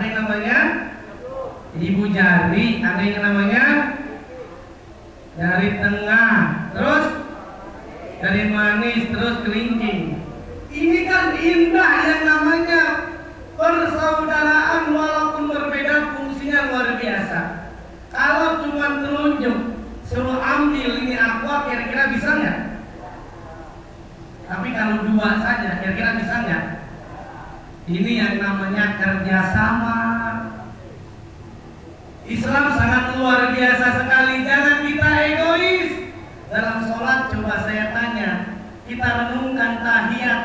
yang namanya ibu jari, ada yang namanya jari tengah, terus jari manis, terus kelingking. Ini kan indah yang namanya persaudaraan walaupun berbeda fungsinya luar biasa. Kalau cuma telunjuk suruh ambil ini aqua, kira-kira bisa nggak? Tapi kalau dua saja, kira-kira bisa nggak? Ini yang namanya kerjasama. Islam sangat luar biasa sekali. Jangan kita egois. Dalam sholat coba saya tanya, kita renungkan tahiyat.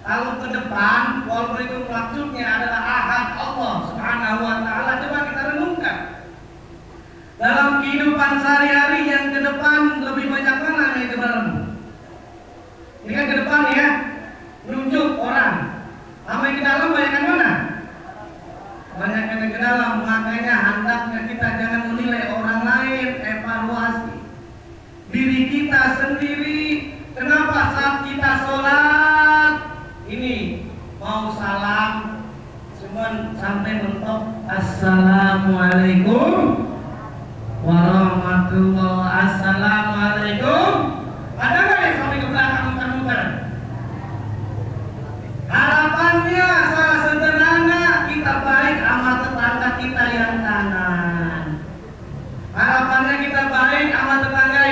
Kalau ke depan, walaupun itu maksudnya adalah ahad Allah Subhanahu wa Ta'ala, coba kita renungkan. Dalam kehidupan sehari-hari yang ke depan lebih banyak mana yang ke dalam? Ini kan ke depan ya, nunjuk orang. Sama yang ke dalam banyak yang mana? Banyak yang ke dalam. Makanya hendaknya kita jangan menilai orang lain, evaluasi diri kita sendiri. Kenapa saat kita sholat ini mau salam cuman sampai mentok assalamualaikum warahmatullahi, assalamualaikum, ada nggak yang sampai ke belakang muter-muter? Harapannya salah sederhana, kita baik sama tetangga kita yang kanan. Harapannya kita baik sama tetangga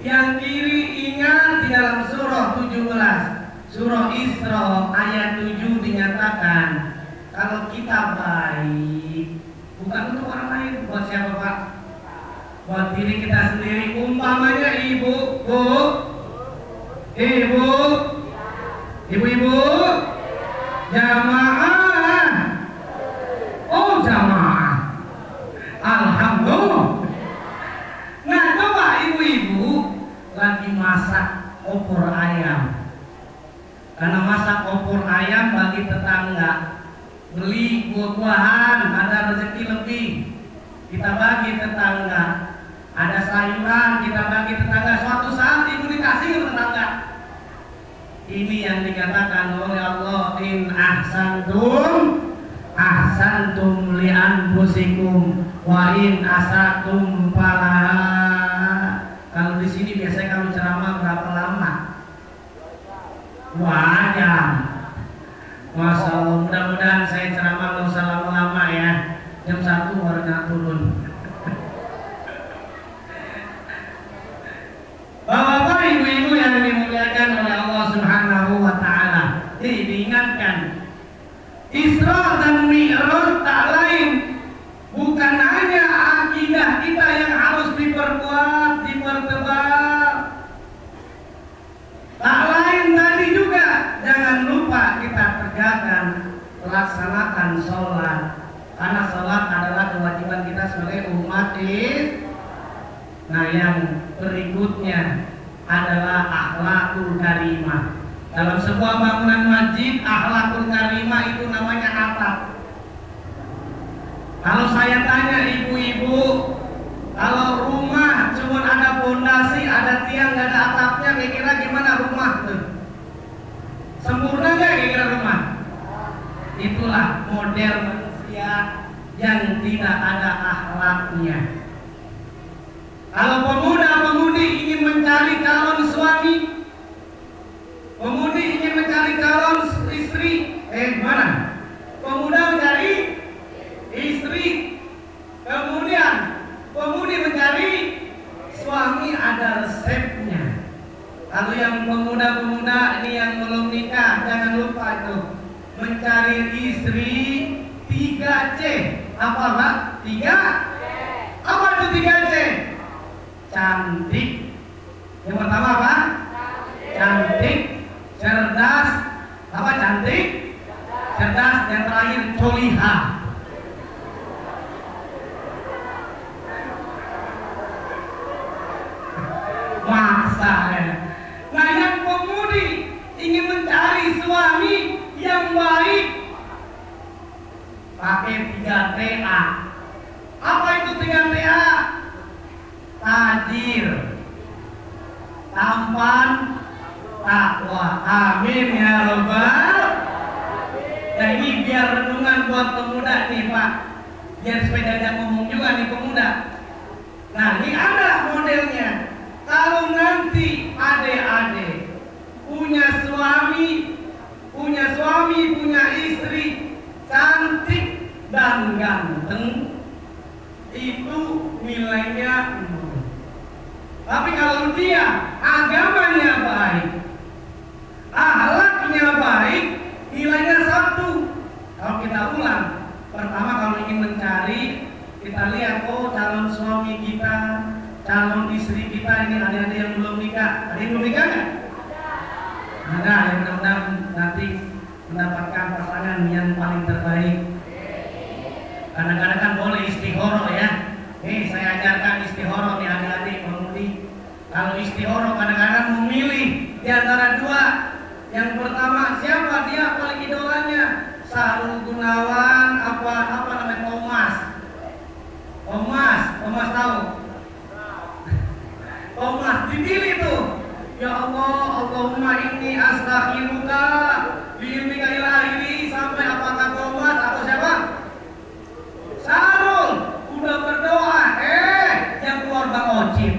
yang kiri. Ingat di dalam surah 17 surah Isra ayat 7 dinyatakan kalau kita baik bukan untuk orang lain, buat siapa Pak? Buat diri kita sendiri. Umpamanya ibu-ibu jamaah. Oh jamaah, alhamdulillah. Nah coba ibu-ibu lagi masak opor ayam. Karena masak opor ayam bagi tetangga, beli buah-buahan, ada rezeki lebih, kita bagi tetangga. Ada sayuran, kita bagi tetangga. Suatu saat ibu dikasih ke tetangga. Ini yang dikatakan oleh Allah, in ahsantum li anfusikum wa in asatum falaha. Kalau di sini biasanya kamu ceramah berapa lama? 2 jam. Masya Allah, mudah-mudahan saya ceramah nggak usah lama-lama ya. Jam 1 baru turun. Bapak-bapak, ibu-ibu yang dimuliakan oleh Allah Subhanahu wa Ta'ala, diingatkan Isra dan Mi'raj tak lain, bukan hanya akidah kita yang harus diperkuat, dipertebal. Tak lain tadi juga, jangan lupa kita tegakkan, laksanakan sholat. Karena sholat adalah kewajiban kita sebagai umat Islam. Nah yang berikutnya adalah akhlakul karimah. Dalam sebuah bangunan masjid, akhlakul karimah itu namanya atap. Kalau saya tanya ibu-ibu, kalau rumah cuma ada fondasi, ada tiang, nggak ada atapnya, kira-kira gimana rumah tuh? Sempurna nggak kira-kira rumah? Itulah model manusia yang tidak ada akhlaknya. Kalau pemuda-pemudi ingin mencari calon suami, pemudi ingin mencari calon istri, mana? Pemuda mencari istri, kemudian pemudi mencari suami, ada resepnya. Kalau yang pemuda-pemuda ini yang belum nikah, jangan lupa itu mencari istri 3C. Apa Pak? 3? Apa itu 3C? Cantik. Yang pertama apa? Cantik. Cerdas. Apa cantik? Cerdas. Yang terakhir solihah. Masa ya. Nah yang pemudi ingin mencari suami yang baik, pakai 3TA. Apa itu 3TA? Tajir, tampan, takwa. Amin ya rabbal. Nah ini biar renungan buat pemuda nih Pak, biar supaya diajak ngomong juga nih pemuda. Nah ini ada modelnya. Kalau nanti adik-adik punya suami, punya istri cantik dan ganteng, itu nilainya 0. Tapi kalau dia agamanya baik, akhlaknya baik, nilainya 1. Kalau kita ulang, pertama kalau ingin mencari, kita lihat calon suami kita, calon istri kita ini ada yang belum nikah. Ada yang belum nikah nggak? Ada. Yang mudah-mudahan nanti mendapatkan pasangan yang paling terbaik. Kadang-kadang kan boleh istihoro ya. Nih saya ajarkan istihoro nih adik-adik pemudi. Kalau istihoro kadang-kadang memilih di antara 2. Yang pertama siapa dia paling idolanya? Sahrul Gunawan apa namanya Thomas tahu? Thomas dipilih tuh. Ya Allah, Allahumma inni astaghfiruka bi'ilmika ilahi sampai apakah Thomas atau siapa? Sahrul udah berdoa, yang keluar Bang Ocit.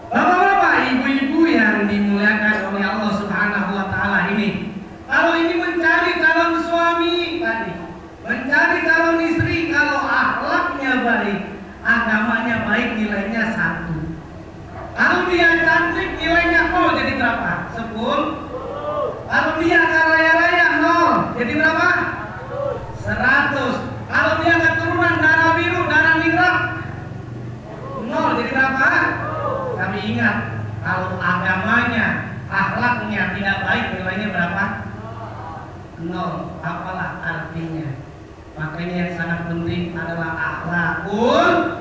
Bapak-bapak, ibu-ibu yang dimuliakan oleh Allah Subhanahu wa taala ini. Kalau ini mencari calon suami tadi, mencari calon istri, kalau akhlaknya baik, agamanya baik, nilainya 1. Kalau dia cantik nilainya 0, jadi berapa? 10. Kalau dia kaya-raya 0, jadi berapa? 100. Kalau dia keturunan darah biru, darah ningrat 0, jadi berapa? Kami ingat, kalau agamanya, akhlaknya tidak baik, nilainya berapa? 0. Apalah artinya? Makanya yang sangat penting adalah akhlakul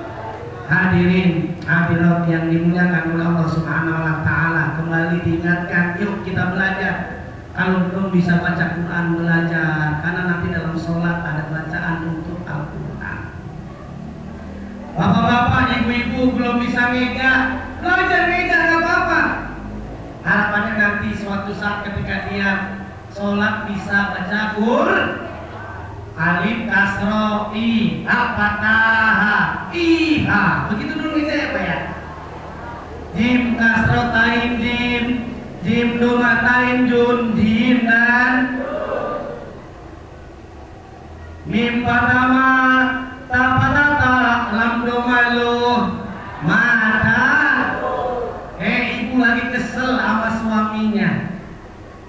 hadirin hadirat yang dimuliakan oleh Allah Subhanahu wa taala. Kembali diingatkan, yuk kita belajar. Kalau belum bisa baca Quran, belajar, karena nanti dalam sholat ada bacaan untuk Al-Quran. Bapak-bapak, ibu-ibu belum bisa ngeja, belajar ngeja nggak apa-apa. Harapannya nanti suatu saat ketika dia sholat bisa baca Quran. Alif kasro i al-fatahah iha, begitu dulu kita ya Pak ya. Jim kasro tain jim doma tain jun jim dan mim pertama tapatata lam doma lu mata. Ibu lagi kesel sama suaminya.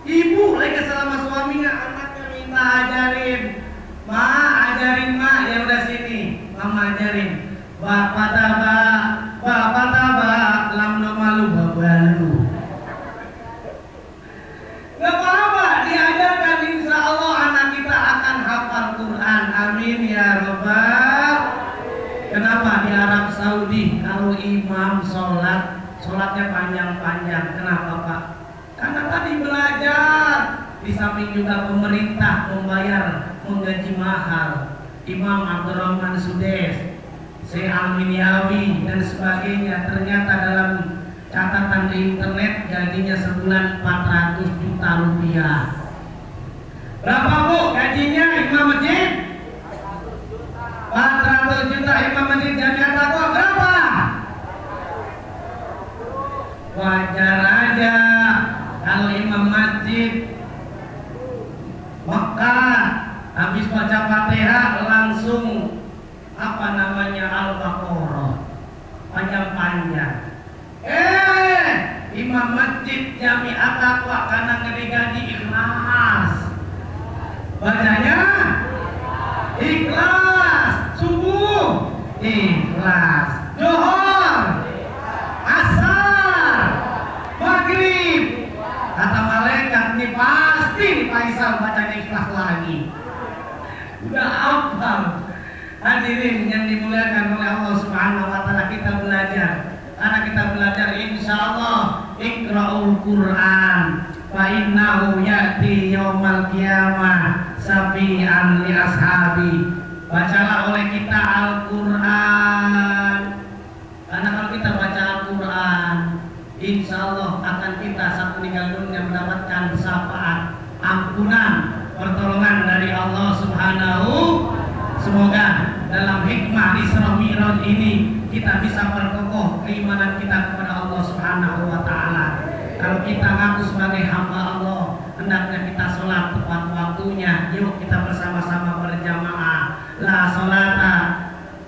Ibu lagi kesel sama suaminya, anaknya minta ajarin. Ajarin yang udah sini, mama ajarin. Bapak taba, lam do malu babalu. Gak apa-apa, diajarkan, insya Allah anak kita akan hafal Quran. Amin ya robbal. Kenapa di Arab Saudi kalau imam sholatnya panjang-panjang? Kenapa Pak? Karena tadi belajar. Di samping juga pemerintah menggaji mahal Imam Abdurrahman Sudes, Syekh Al-Minyawi dan sebagainya. Ternyata dalam catatan di internet gajinya sebulan 400 juta rupiah. Berapa Bu gajinya imam masjid? 400 juta imam masjid. Jamiah Taqwa berapa? Wajar aja kalau imam masjid Mekah habis baca Fatihah langsung Al-Baqarah panjang-panjang. Imam masjid Jamiah Taqwa karena ngeri-gaji ikhlas. Bacanya ikhlas, subuh ikhlas, zuhur, asar, maghrib. Kata malaikat ini pasti Faisal bacanya ikhlas lagi. Udah hafal. Hadirin yang dimuliakan oleh Allah Subhanahu wa taala, kita belajar. Karena kita belajar insyaallah Iqra'ul Qur'an fa innahu ya'ti yaumal qiyamah safi'an li ashabi. Bacalah oleh kita Al-Qur'an. Karena kalau kita baca Al-Qur'an, insyaallah akan kita saat meninggal dunia mendapat Allah Subhanahu. Semoga dalam hikmah Isra Mi'raj ini kita bisa perkokoh keimanan kita kepada Allah Subhanahu wa taala. Kalau kita ngaku sebagai hamba Allah, hendaknya kita sholat tepat waktunya. Yuk kita bersama-sama berjamaah. La sholata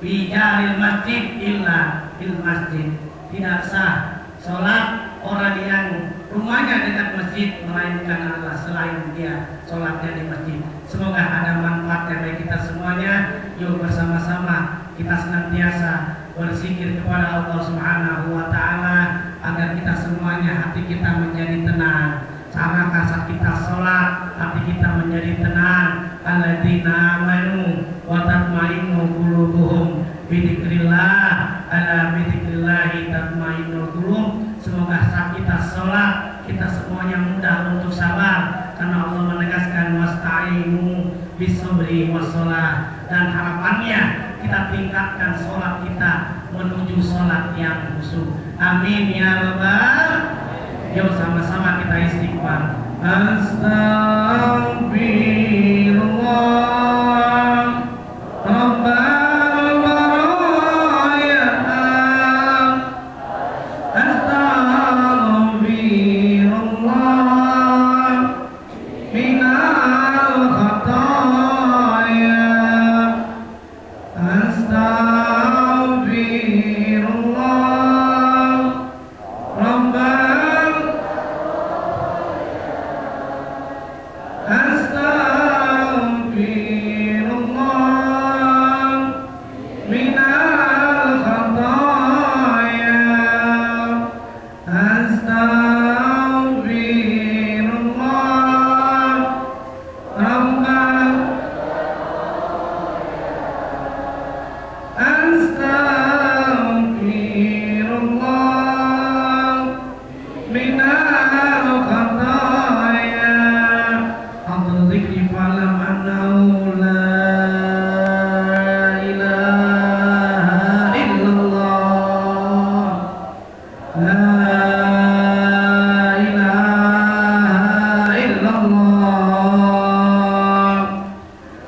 fi jaril masjid illa fil masjid. Tidak sah sholat orang yang rumahnya dekat masjid melainkan adalah selain dia sholatnya di masjid. Semoga ada manfaatnya bagi kita semuanya. Yuk bersama-sama kita senantiasa berzikir kepada Allah Subhanahu wa taala agar kita semuanya hati kita menjadi tenang. Sama saat kita sholat hati kita menjadi tenang. Alladzina amanu wa tatmainnu qulubuhum bi dzikrillah, ala bi dzikrillahi tatmainnul qulub. Semoga saat kita sholat kita semuanya mudah untuk sabar karena Allah menegaskan wasta'inu bisabri wassalah, dan harapannya kita tingkatkan sholat kita menuju sholat yang khusyuk. Amin ya rabbal. Yuk sama-sama kita istighfar. Astagfirullah Rabbal baraya. Astagfirullah minal khataya. Astagfirullah Rabbal. Astagfirullah minal khataya. Astagfirullah Rabbal. Astagfirullah minal khataya. Afdal dzikri fa'lam annahu la ilaha illallah. La ilaha illallah.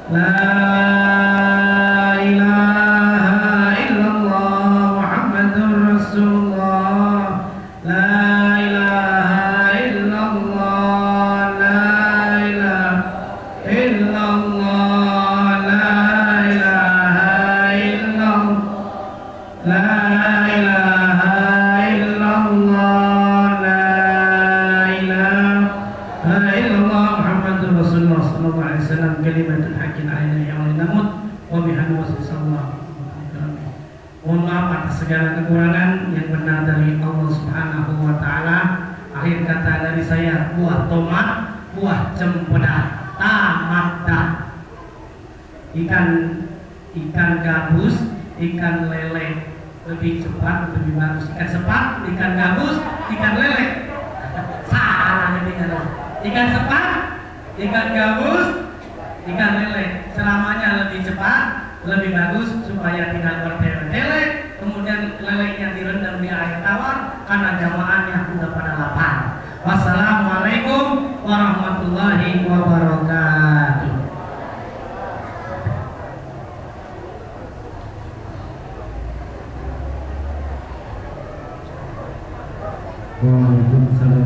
La ilaha illallah Muhammadur Rasulullah. La ilaha illallah. La ilaha illallah. La ilaha illallah. La ilaha illallah. La ilaha illallah Muhammadur Rasulullah sallallahu alaihi wasallam. Kalimatul haqqin alaina yang namut wa bihamdihi sallallahu. Mohon maaf atas segala kekurangan, yang benar dari Allah Subhanahu wa taala. Akhir kata dari saya, buah tomat, buah cempedak, tamatda. Ikan gabus, ikan lele lebih cepat, lebih bagus. Ikan sepat, ikan gabus, ikan lele. Salah jadinya. Ikan sepat, ikan gabus, ikan lele. Selamanya lebih cepat, lebih bagus supaya tidak bertele-tele. Kemudian lelenya direndam di air tawar karena jamaahnya sudah pada lapar. Wassalamualaikum warahmatullahi wabarakatuh. Waalaikumsalam.